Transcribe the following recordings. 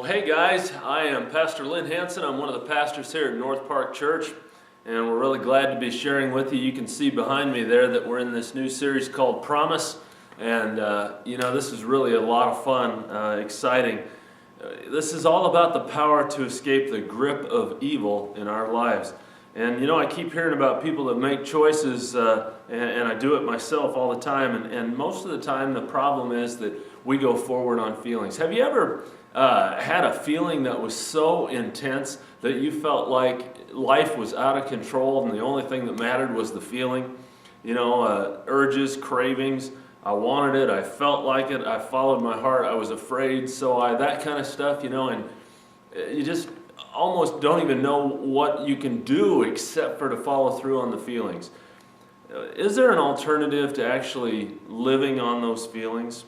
Well, hey guys, I am Pastor Lynn Hanson. I'm one of the pastors here at North Park Church, and we're really glad to be sharing with you. You can see behind me there that we're in this new series called Promise, and this is really a lot of fun, exciting. This is all about the power to escape the grip of evil in our lives. And I keep hearing about people that make choices, and I do it myself all the time, and most of the time the problem is that we go forward on feelings. Have you ever had a feeling that was so intense that you felt like life was out of control and the only thing that mattered was the feeling? Urges, cravings, I wanted it, I felt like it, I followed my heart, I was afraid, that kind of stuff, and you just almost don't even know what you can do except for to follow through on the feelings. Is there an alternative to actually living on those feelings?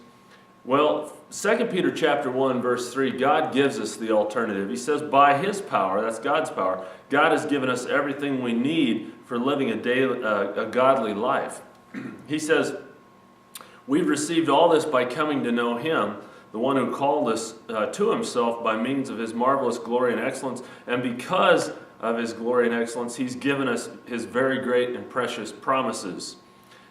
Well, 2 Peter chapter 1, verse 3, God gives us the alternative. He says, by His power, that's God's power, God has given us everything we need for living a godly life. He says, we've received all this by coming to know Him, the one who called us to Himself by means of His marvelous glory and excellence. And because of His glory and excellence, He's given us His very great and precious promises.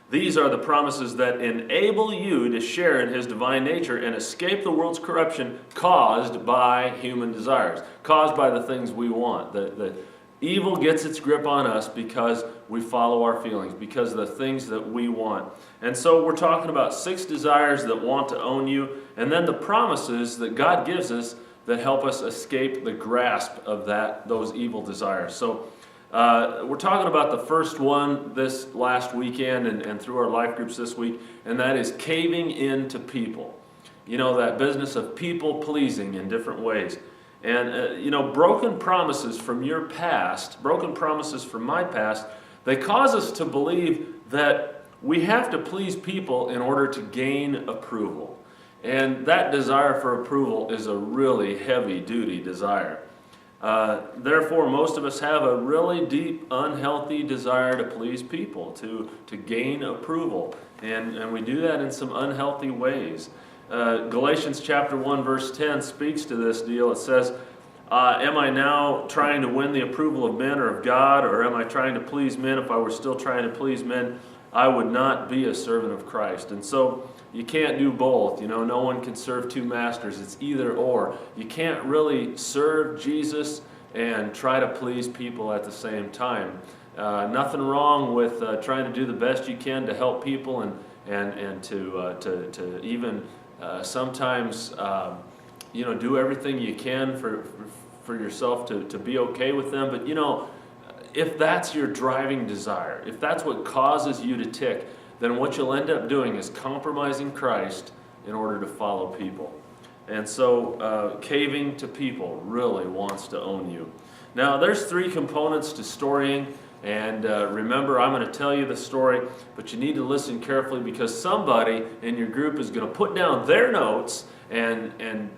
These are the promises that enable you to share in His divine nature and escape the world's corruption caused by human desires, caused by the things we want. The evil gets its grip on us because we follow our feelings, because of the things that we want. And so we're talking about 6 desires that want to own you, and then the promises that God gives us that help us escape the grasp of those evil desires. So we're talking about the first one this last weekend and through our life groups this week, and that is caving into people. That business of people pleasing in different ways. And, broken promises from your past, broken promises from my past, they cause us to believe that we have to please people in order to gain approval. And that desire for approval is a really heavy-duty desire. Therefore, most of us have a really deep, unhealthy desire to please people, to gain approval. And we do that in some unhealthy ways. Galatians chapter 1, verse 10 speaks to this deal. It says, am I now trying to win the approval of men or of God, or am I trying to please men? If I were still trying to please men, I would not be a servant of Christ. And so you can't do both. No one can serve 2 masters. It's either or. You can't really serve Jesus and try to please people at the same time. Nothing wrong with trying to do the best you can to help people and to even sometimes do everything you can for yourself to be okay with them. But if that's your driving desire, if that's what causes you to tick, then what you'll end up doing is compromising Christ in order to follow people. And so caving to people really wants to own you. Now, there's 3 components to storying. And remember, I'm going to tell you the story, but you need to listen carefully because somebody in your group is going to put down their notes and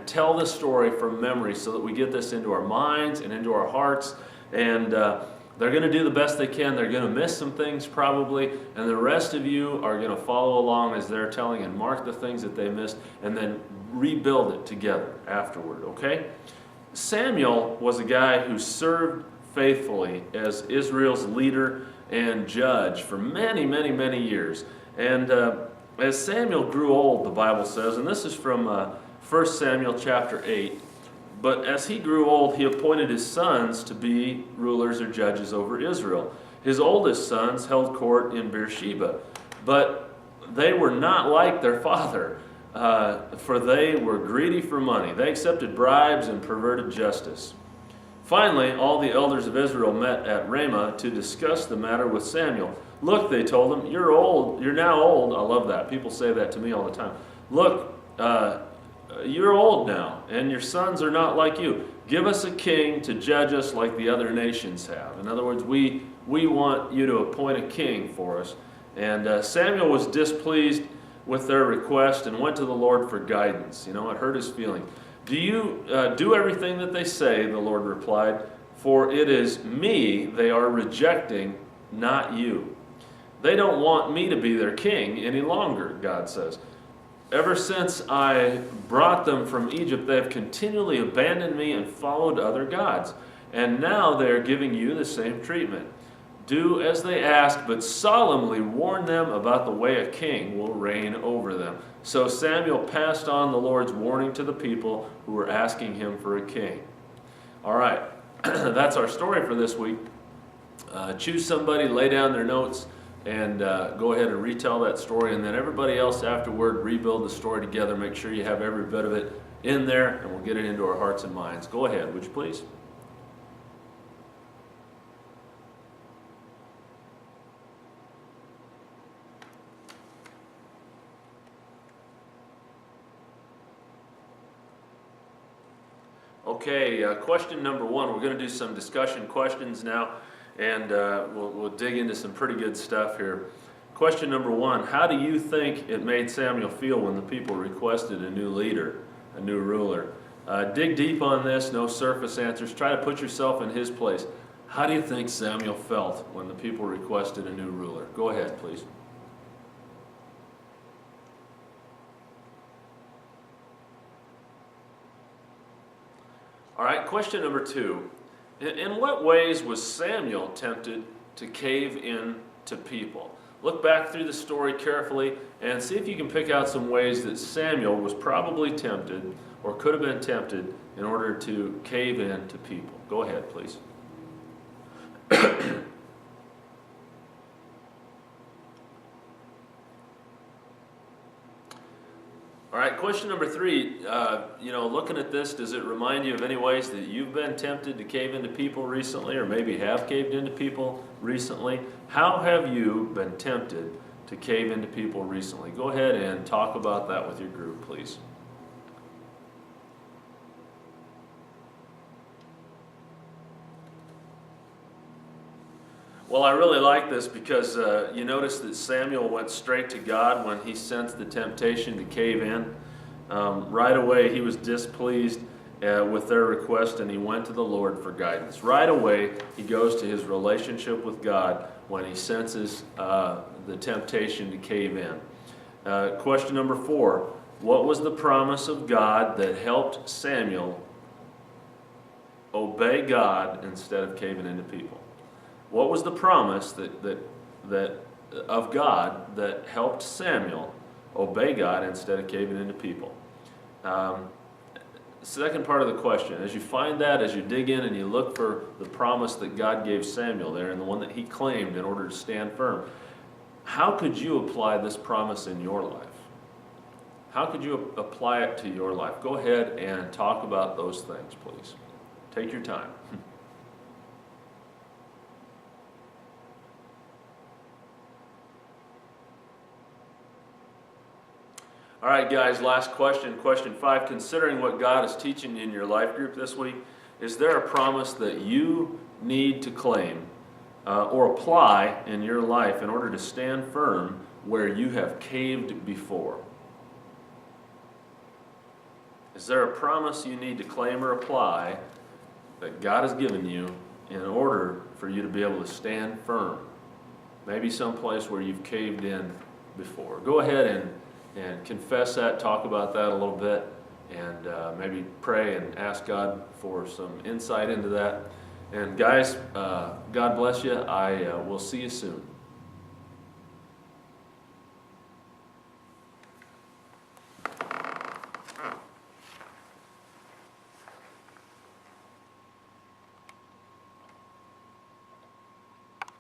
tell the story from memory so that we get this into our minds and into our hearts. And they're going to do the best they can. They're going to miss some things probably, and the rest of you are going to follow along as they're telling and mark the things that they missed and then rebuild it together afterward, okay? Samuel was a guy who served faithfully as Israel's leader and judge for many, many, many years. And as Samuel grew old, the Bible says, and this is from 1 Samuel chapter 8, but as he grew old, he appointed his sons to be rulers or judges over Israel. His oldest sons held court in Beersheba, but they were not like their father, for they were greedy for money. They accepted bribes and perverted justice. Finally, all the elders of Israel met at Ramah to discuss the matter with Samuel. Look, they told him, you're old. You're now old. I love that. People say that to me all the time. Look, you're old now, and your sons are not like you. Give us a king to judge us like the other nations have. In other words, we want you to appoint a king for us. And Samuel was displeased with their request and went to the Lord for guidance. It hurt his feeling. Do you do everything that they say, the Lord replied, for it is me they are rejecting, not you. They don't want me to be their king any longer, God says. Ever since I brought them from Egypt, they have continually abandoned me and followed other gods. And now they are giving you the same treatment. Do as they ask, but solemnly warn them about the way a king will reign over them." So Samuel passed on the Lord's warning to the people who were asking him for a king. All right, that's our story for this week. Choose somebody, lay down their notes, and go ahead and retell that story. And then everybody else afterward, rebuild the story together. Make sure you have every bit of it in there, and we'll get it into our hearts and minds. Go ahead, would you please? Okay, question number one. We're going to do some discussion questions now, and we'll dig into some pretty good stuff here. Question number one: how do you think it made Samuel feel when the people requested a new leader, a new ruler? Dig deep on this, no surface answers. Try to put yourself in his place. How do you think Samuel felt when the people requested a new ruler? Go ahead, please. All right, question number two. In what ways was Samuel tempted to cave in to people? Look back through the story carefully and see if you can pick out some ways that Samuel was probably tempted or could have been tempted in order to cave in to people. Go ahead, please. All right, question number three. Looking at this, does it remind you of any ways that you've been tempted to cave into people recently, or maybe have caved into people recently? How have you been tempted to cave into people recently? Go ahead and talk about that with your group, please. Well, I really like this because you notice that Samuel went straight to God when he sensed the temptation to cave in. Right away, he was displeased with their request, and he went to the Lord for guidance. Right away, he goes to his relationship with God when he senses the temptation to cave in. Question number four: what was the promise of God that helped Samuel obey God instead of caving into people? What was the promise of God that helped Samuel obey God instead of caving into people? Second part of the question, as you find that, as you dig in and you look for the promise that God gave Samuel there and the one that he claimed in order to stand firm, how could you apply this promise in your life? How could you apply it to your life? Go ahead and talk about those things, please. Take your time. All right, guys, last question. Question 5. Considering what God is teaching in your life group this week, is there a promise that you need to claim or apply in your life in order to stand firm where you have caved before? Is there a promise you need to claim or apply that God has given you in order for you to be able to stand firm? Maybe someplace where you've caved in before. Go ahead and confess that, talk about that a little bit, and maybe pray and ask God for some insight into that. And guys, God bless you. I will see you soon.